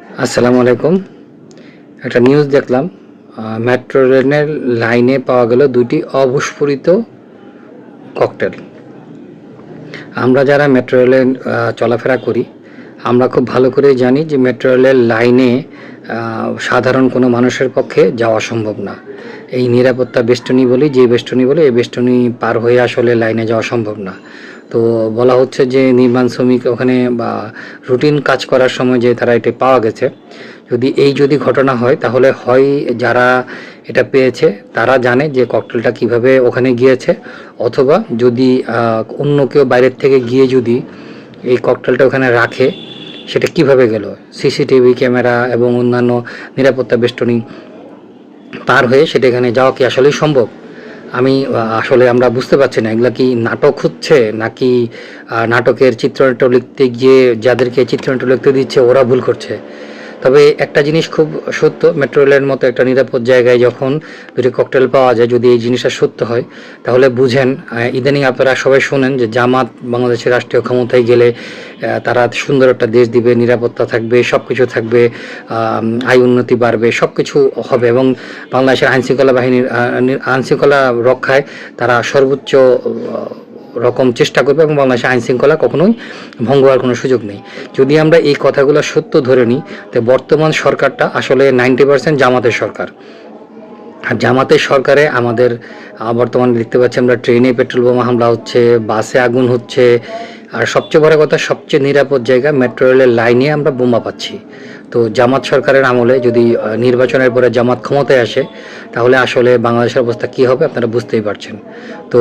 আসসালামু আলাইকুম। একটা নিউজ দেখলাম, মেট্রো রেলের লাইনে পাওয়া গেল 2টি অবিস্ফোরিত ককটেল। আমরা যারা মেট্রো রেলে চলাফেরা করি, আমরা খুব ভালো করেই জানি যে মেট্রো রেলের লাইনে সাধারণ কোনো মানুষের পক্ষে যাওয়া সম্ভব না। এই নিরাপত্তা বেষ্টনী বলি, যে বেষ্টনী বলি, এই বেষ্টনী পার হয়ে আসলে লাইনে যাওয়া সম্ভব না। তো বলা হচ্ছে যে নির্মাণ শ্রমিক ওখানে বা রুটিন কাজ করার সময় যে তারা এটা পাওয়া গেছে, যদি ঘটনা হয় তাহলে হয় যারা এটা পেয়েছে তারা জানে যে ককটেলটা কিভাবে ওখানে গিয়েছে, অথবা যদি অন্য কেউ বাইরের থেকে গিয়ে যদি এই ককটেলটা ওখানে রাখে, সেটা কিভাবে গেল, সিসিটিভি ক্যামেরা এবং অন্যান্য নিরাপত্তা বেষ্টনী পার হয়ে সেটা এখানে যাওয়া কি আসলেই সম্ভব? আসলে আমরা বুঝতে পারছি না, এগুলা কি নাটক হচ্ছে নাকি নাটকের চিত্রনাট্য লিখতে গিয়ে যাদেরকে চিত্রনাট্য লিখতে দিচ্ছে ওরা ভুল করছে। তবে একটা জিনিস খুব সত্য, মেট্রো রেলের মতো একটা নিরাপদ জায়গায় যখন 2টি ককটেল পাওয়া যায়, যদি এই জিনিসটা সত্য হয় তাহলে বুঝেন, ইদানিং আপনারা সবাই শোনেন যে জামাত বাংলাদেশের রাষ্ট্রীয় ক্ষমতায় গেলে তারা সুন্দর একটা দেশ দিবে, নিরাপত্তা থাকবে, সব কিছু থাকবে, আয় উন্নতি বাড়বে, সব কিছু হবে এবং বাংলাদেশের আইনশৃঙ্খলা বাহিনীর আইনশৃঙ্খলা রক্ষায় তারা সর্বোচ্চ রকম চেষ্টা করবে এবং বাংলাদেশের আইনশৃঙ্খলা কখনোই ভঙ্গ হওয়ার কোনো সুযোগ নেই। যদি আমরা এই কথাগুলো সত্য ধরে নিই, তো বর্তমান সরকারটা আসলে 90% জামাতের সরকার। আর জামাতের সরকারে আমাদের বর্তমানে দেখতে পাচ্ছি আমরা ট্রেনে পেট্রোল বোমা হামলা হচ্ছে, বাসে আগুন হচ্ছে, আর সবচেয়ে বড় কথা, সবচেয়ে নিরাপদ জায়গা মেট্রো রেলের লাইনে আমরা বোমা পাচ্ছি। তো জামাত সরকারের আমলে যদি নির্বাচনের পরে জামাত ক্ষমতায় আসে, তাহলে আসলে বাংলাদেশের অবস্থা কী হবে আপনারা বুঝতেই পারছেন। তো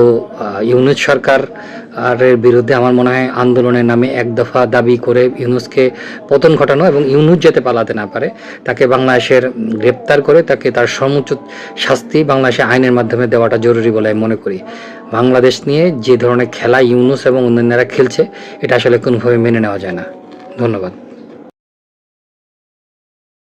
ইউনূস সরকারের বিরুদ্ধে আমার মনে হয় আন্দোলনের নামে এক দফা দাবি করে ইউনূসকে পতন ঘটানো এবং ইউনূস যাতে পালাতে না পারে, তাকে বাংলাদেশের গ্রেপ্তার করে তাকে তার সর্বোচ্চ শাস্তি বাংলাদেশের আইনের মাধ্যমে দেওয়াটা জরুরি বলে আমি মনে করি। বাংলাদেশ নিয়ে যে ধরনের খেলা ইউনূস এবং অন্যান্যরা খেলছে, এটা আসলে কোনোভাবে মেনে নেওয়া যায় না। ধন্যবাদ।